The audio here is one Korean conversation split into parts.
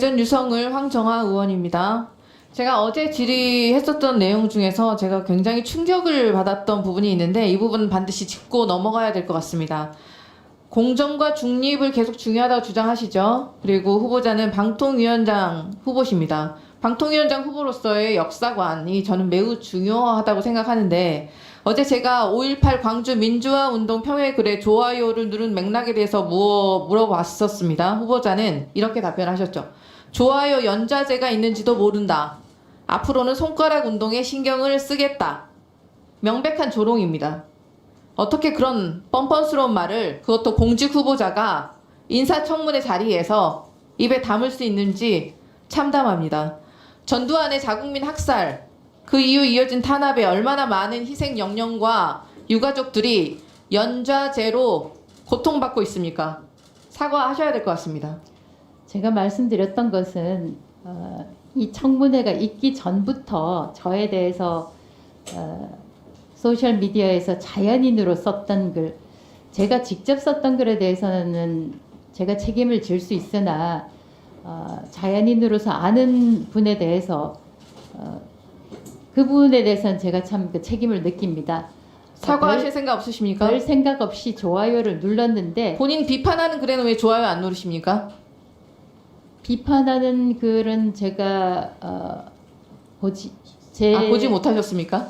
전 유성을 황정아 의원입니다. 제가 어제 질의했었던 내용 중에서 제가 굉장히 충격을 받았던 부분이 있는데 이 부분은 반드시 짚고 넘어가야 될 것 같습니다. 공정과 중립을 계속 중요하다고 주장하시죠. 그리고 후보자는 방통위원장 후보십니다. 방통위원장 후보로서의 역사관이 저는 매우 중요하다고 생각하는데 어제 제가 5.18 광주 민주화운동 평화글의 좋아요를 누른 맥락에 대해서 물어봤었습니다. 후보자는 이렇게 답변하셨죠. 좋아요 연좌제가 있는지도 모른다. 앞으로는 손가락 운동에 신경을 쓰겠다. 명백한 조롱입니다. 어떻게 그런 뻔뻔스러운 말을 그것도 공직 후보자가 인사청문회 자리에서 입에 담을 수 있는지 참담합니다. 전두환의 자국민 학살, 그 이후 이어진 탄압에 얼마나 많은 희생 영령과 유가족들이 연좌제로 고통받고 있습니까? 사과하셔야 될 것 같습니다. 제가 말씀드렸던 것은 이 청문회가 있기 전부터 저에 대해서 소셜미디어에서 자연인으로 썼던 글, 제가 직접 썼던 글에 대해서는 제가 책임을 질 수 있으나 자연인으로서 아는 분에 대해서 그 부분에 대해서는 제가 참 그 책임을 느낍니다. 사과하실 생각 없으십니까? 별 생각 없이 좋아요를 눌렀는데 본인 비판하는 글에는 왜 좋아요 안 누르십니까? 비판하는 글은 제가 보지 못하셨습니까?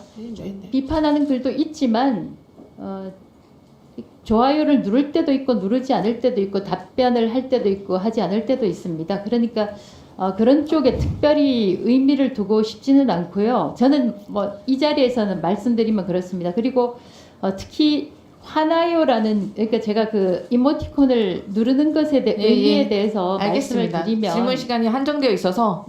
비판하는 글도 있지만 좋아요를 누를 때도 있고 누르지 않을 때도 있고 답변을 할 때도 있고 하지 않을 때도 있습니다. 그러니까 그런 쪽에 특별히 의미를 두고 싶지는 않고요. 저는 뭐 이 자리에서는 말씀드리면 그렇습니다. 그리고 특히 화나요라는, 그러니까 제가 그 이모티콘을 누르는 것에 대해 의미에 대해서 알겠습니다. 말씀을 드리면 질문 시간이 한정되어 있어서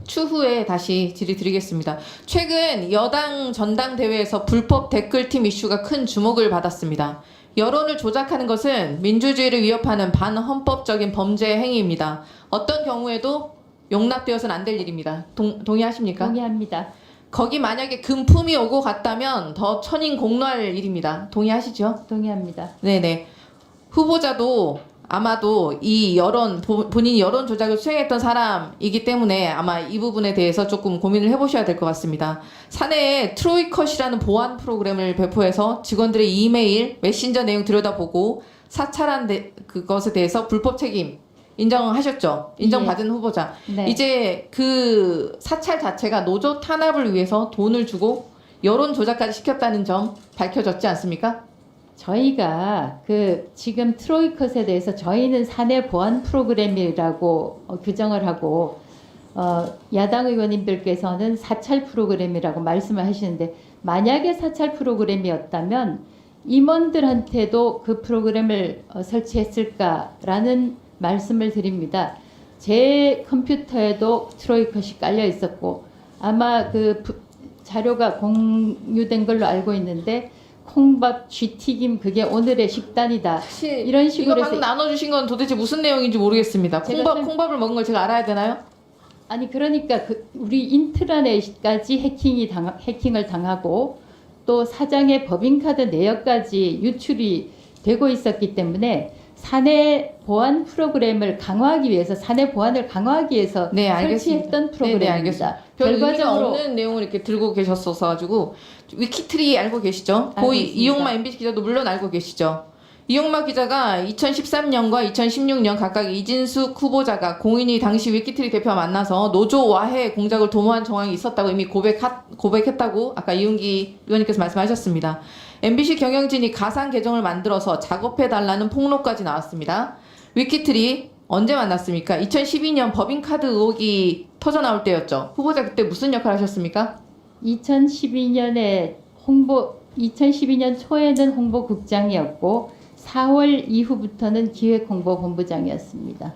추후에 다시 질의드리겠습니다. 최근 여당 전당대회에서 불법 댓글팀 이슈가 큰 주목을 받았습니다. 여론을 조작하는 것은 민주주의를 위협하는 반헌법적인 범죄 행위입니다. 어떤 경우에도 용납되어서는 안 될 일입니다. 동의하십니까? 동의합니다. 거기 만약에 금품이 오고 갔다면 더 천인공노할 일입니다. 동의하시죠? 동의합니다. 네네. 후보자도 아마도 이 본인이 여론 조작을 수행했던 사람이기 때문에 아마 이 부분에 대해서 조금 고민을 해보셔야 될 것 같습니다. 사내에 트로이컷이라는 보안 프로그램을 배포해서 직원들의 이메일, 메신저 내용 들여다보고 사찰한 그것에 대해서 불법 책임 인정하셨죠? 인정받은 후보자. 네. 이제 그 사찰 자체가 노조 탄압을 위해서 돈을 주고 여론 조작까지 시켰다는 점 밝혀졌지 않습니까? 저희가 그 지금 트로이컷에 대해서 저희는 사내 보안 프로그램이라고 규정을 하고 야당 의원님들께서는 사찰 프로그램이라고 말씀을 하시는데, 만약에 사찰 프로그램이었다면 임원들한테도 그 프로그램을 설치했을까라는 말씀을 드립니다. 제 컴퓨터에도 트로이컷이 깔려 있었고 아마 그 자료가 공유된 걸로 알고 있는데 콩밥, 쥐튀김 그게 오늘의 식단이다. 이런 식으로 이거 방금 나눠주신 건 도대체 무슨 내용인지 모르겠습니다. 콩밥을 먹은 걸 제가 알아야 되나요? 아니 그러니까 우리 인트라넷까지 해킹을 당하고 또 사장의 법인카드 내역까지 유출이 되고 있었기 때문에 사내 보안 프로그램을 강화하기 위해서, 사내 보안을 강화하기 위해서 설치했던 프로그램입니다. 별 의미가 없는 내용을 이렇게 들고 계셨어서 가지고 위키트리 알고 계시죠? 이용마 MBC 기자도 물론 알고 계시죠? 이용마 기자가 2013년과 2016년 각각 이진숙 후보자가 공인이 당시 위키트리 대표와 만나서 노조 와해 공작을 도모한 정황이 있었다고 이미 고백했다고 아까 이윤기 의원님께서 말씀하셨습니다. MBC 경영진이 가상 계정을 만들어서 작업해달라는 폭로까지 나왔습니다. 위키트리 언제 만났습니까? 2012년 법인카드 의혹이 터져나올 때였죠. 후보자 그때 무슨 역할 하셨습니까? 2012년 초에는 홍보국장이었고 4월 이후부터는 기획홍보본부장이었습니다.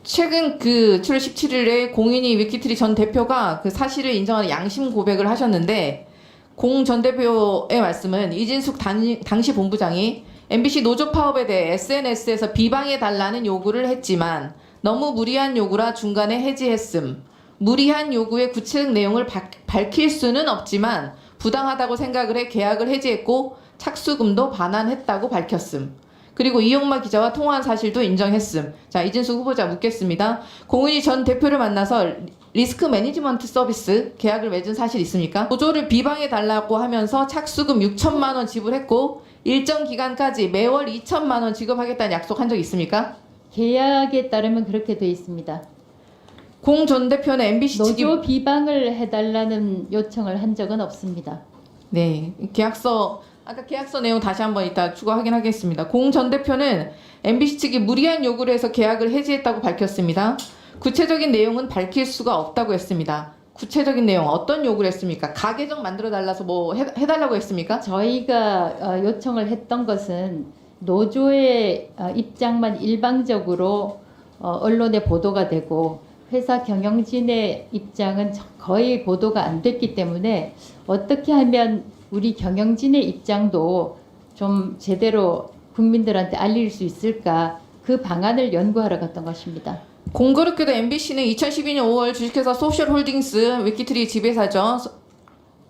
최근 그 7월 17일에 공인이 위키트리 전 대표가 그 사실을 인정하는 양심 고백을 하셨는데, 공 전 대표의 말씀은 이진숙 당시 본부장이 MBC 노조 파업에 대해 SNS에서 비방해달라는 요구를 했지만 너무 무리한 요구라 중간에 해지했음. 무리한 요구의 구체적 내용을 밝힐 수는 없지만 부당하다고 생각을 해 계약을 해지했고 착수금도 반환했다고 밝혔음. 그리고 이용마 기자와 통화한 사실도 인정했음. 자, 이진숙 후보자 묻겠습니다. 공은희 전 대표를 만나서 리스크 매니지먼트 서비스 계약을 맺은 사실 있습니까? 노조를 비방해 달라고 하면서 착수금 6천만 원 지불했고 일정 기간까지 매월 2천만 원 지급하겠다는 약속한 적 있습니까? 계약에 따르면 그렇게 되어 있습니다. 공 전 대표는 MBC 측이 노조 비방을 해달라는 요청을 한 적은 없습니다. 네, 계약서 아까 계약서 내용 다시 한번 이따 추가 확인하겠습니다. 공 전 대표는 MBC 측이 무리한 요구를 해서 계약을 해지했다고 밝혔습니다. 구체적인 내용은 밝힐 수가 없다고 했습니다. 구체적인 내용 어떤 요구를 했습니까? 가계정 만들어 달라서 뭐 해달라고 했습니까? 저희가 요청을 했던 것은 노조의 입장만 일방적으로 언론에 보도가 되고 회사 경영진의 입장은 거의 보도가 안 됐기 때문에 어떻게 하면 우리 경영진의 입장도 좀 제대로 국민들한테 알릴 수 있을까 그 방안을 연구하러 갔던 것입니다. 공교롭게도 MBC는 2012년 5월 주식회사 소셜홀딩스 위키트리 지배사죠.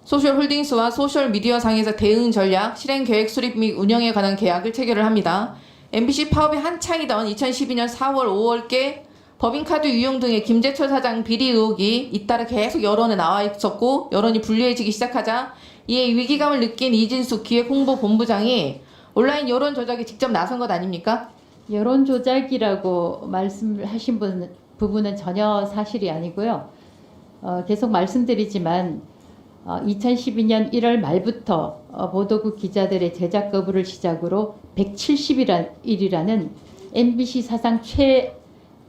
소셜홀딩스와 소셜미디어상에서 대응 전략, 실행 계획 수립 및 운영에 관한 계약을 체결을 합니다. MBC 파업이 한창이던 2012년 4월, 5월께 법인카드 유용 등의 김재철 사장 비리 의혹이 잇따라 계속 여론에 나와 있었고 여론이 불리해지기 시작하자 이에 위기감을 느낀 이진숙 기획홍보본부장이 온라인 여론 조작에 직접 나선 것 아닙니까? 여론 조작이라고 말씀하신 부분은 전혀 사실이 아니고요. 계속 말씀드리지만 2012년 1월 말부터 보도국 기자들의 제작 거부를 시작으로 170일이라는 MBC 사상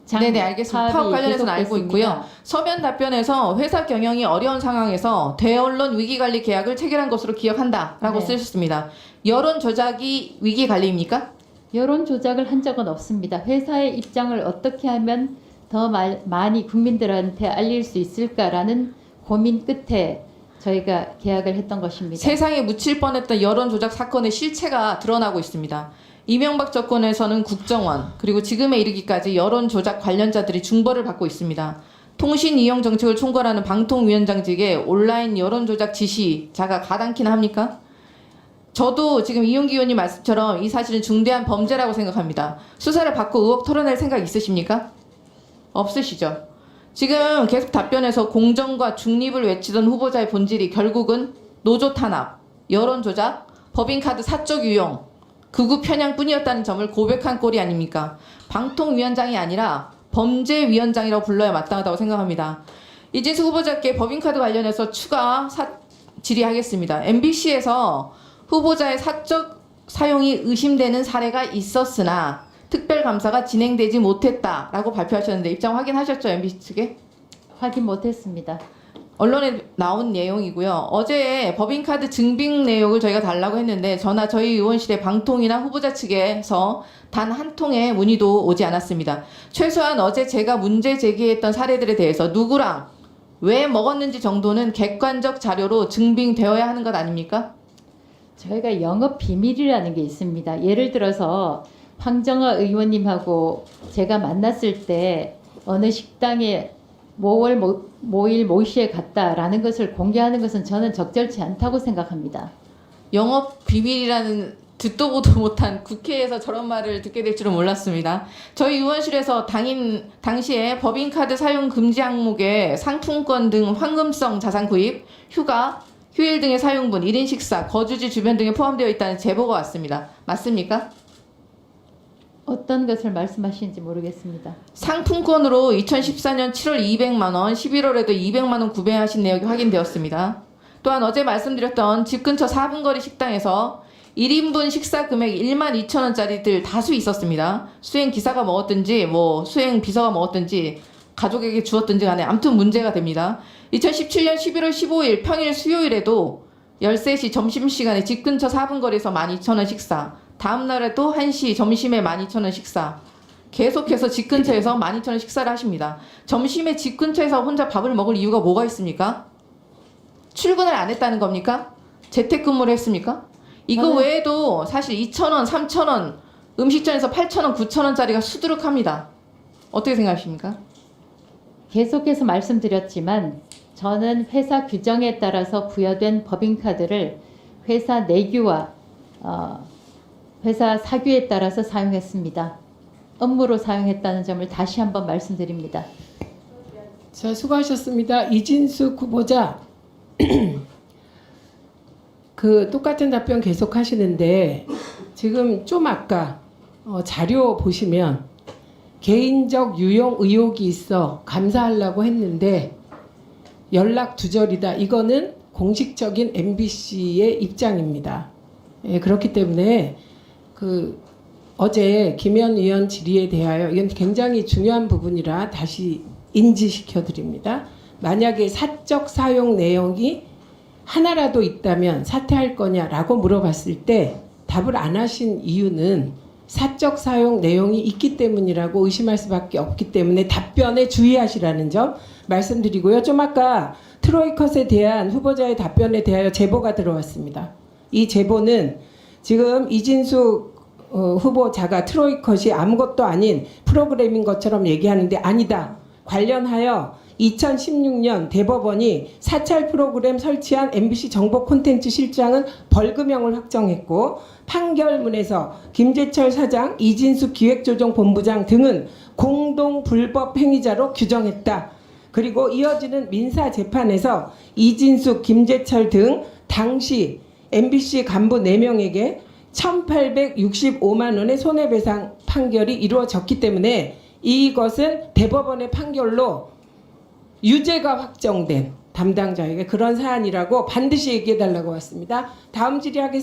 네네, 알겠습니다. 파업 관련해서는 알고 있고요. 서면 답변에서 회사 경영이 어려운 상황에서 대언론 위기관리 계약을 체결한 것으로 기억한다라고 네. 쓰셨습니다. 여론 조작이 위기관리입니까? 여론 조작을 한 적은 없습니다. 회사의 입장을 어떻게 하면 더 많이 국민들한테 알릴 수 있을까라는 고민 끝에 저희가 계약을 했던 것입니다. 세상에 묻힐 뻔했던 여론 조작 사건의 실체가 드러나고 있습니다. 이명박 정권에서는 국정원 그리고 지금에 이르기까지 여론 조작 관련자들이 중벌을 받고 있습니다. 통신 이용 정책을 총괄하는 방통위원장직에 온라인 여론 조작 지시자가 가당키나 합니까? 저도 지금 이용기 의원님 말씀처럼 이 사실은 중대한 범죄라고 생각합니다. 수사를 받고 의혹 털어낼 생각 있으십니까? 없으시죠? 지금 계속 답변에서 공정과 중립을 외치던 후보자의 본질이 결국은 노조 탄압, 여론 조작, 법인카드 사적 유용, 극우 편향뿐이었다는 점을 고백한 꼴이 아닙니까? 방통위원장이 아니라 범죄위원장이라고 불러야 마땅하다고 생각합니다. 이진숙 후보자께 법인카드 관련해서 추가 질의하겠습니다. MBC에서 후보자의 사적 사용이 의심되는 사례가 있었으나 특별감사가 진행되지 못했다라고 발표하셨는데 입장 확인하셨죠? MBC 측에? 확인 못했습니다. 언론에 나온 내용이고요. 어제 법인카드 증빙 내역을 저희가 달라고 했는데 저희 의원실에 방통이나 후보자 측에서 단 한 통의 문의도 오지 않았습니다. 최소한 어제 제가 문제 제기했던 사례들에 대해서 누구랑 왜 먹었는지 정도는 객관적 자료로 증빙되어야 하는 것 아닙니까? 저희가 영업 비밀이라는 게 있습니다. 예를 들어서 황정화 의원님하고 제가 만났을 때 어느 식당에 모일 모시에 갔다라는 것을 공개하는 것은 저는 적절치 않다고 생각합니다. 영업 비밀이라는 듣도 보도 못한 국회에서 저런 말을 듣게 될 줄은 몰랐습니다. 저희 의원실에서 당시에 법인카드 사용 금지 항목에 상품권 등 황금성 자산 구입, 휴가, 휴일 등의 사용분, 1인 식사, 거주지 주변 등에 포함되어 있다는 제보가 왔습니다. 맞습니까? 어떤 것을 말씀하시는지 모르겠습니다. 상품권으로 2014년 7월 200만 원, 11월에도 200만 원 구매하신 내역이 확인되었습니다. 또한 어제 말씀드렸던 집 근처 4분 거리 식당에서 1인분 식사 금액 12,000원짜리들 다수 있었습니다. 수행 기사가 먹었든지 수행 비서가 먹었든지 가족에게 주었든지 간에 아무튼 문제가 됩니다. 2017년 11월 15일 평일 수요일에도 13시 점심시간에 집 근처 4분 거리에서 12,000원 식사, 다음 날에도 1시 점심에 12,000원 식사, 계속해서 집 근처에서 12,000원 식사를 하십니다. 점심에 집 근처에서 혼자 밥을 먹을 이유가 뭐가 있습니까? 출근을 안 했다는 겁니까? 재택근무를 했습니까? 이거 외에도 사실 2,000원, 3,000원, 음식점에서 8,000원, 9,000원짜리가 수두룩합니다. 어떻게 생각하십니까? 계속해서 말씀드렸지만 저는 회사 규정에 따라서 부여된 법인카드를 회사 내규와 회사 사규에 따라서 사용했습니다. 업무로 사용했다는 점을 다시 한번 말씀드립니다. 자, 수고하셨습니다. 이진숙 후보자. 그 똑같은 답변 계속 하시는데 지금 좀 아까 자료 보시면 개인적 유용 의혹이 있어 감사하려고 했는데 연락 두절이다. 이거는 공식적인 MBC의 입장입니다. 예, 그렇기 때문에 그 어제 김현 의원 질의에 대하여 이건 굉장히 중요한 부분이라 다시 인지시켜 드립니다. 만약에 사적 사용 내용이 하나라도 있다면 사퇴할 거냐라고 물어봤을 때 답을 안 하신 이유는 사적 사용 내용이 있기 때문이라고 의심할 수밖에 없기 때문에 답변에 주의하시라는 점 말씀드리고요. 좀 아까 트로이컷에 대한 후보자의 답변에 대하여 제보가 들어왔습니다. 이 제보는 지금 이진숙 후보자가 트로이컷이 아무것도 아닌 프로그램인 것처럼 얘기하는데 아니다. 관련하여 2016년 대법원이 사찰 프로그램 설치한 MBC 정보 콘텐츠 실장은 벌금형을 확정했고 판결문에서 김재철 사장, 이진숙 기획조정본부장 등은 공동 불법 행위자로 규정했다. 그리고 이어지는 민사 재판에서 이진숙, 김재철 등 당시 MBC 간부 4명에게 1,865만 원의 손해배상 판결이 이루어졌기 때문에 이것은 대법원의 판결로 유죄가 확정된 담당자에게 그런 사안이라고 반드시 얘기해달라고 왔습니다. 다음 질의하겠습니다.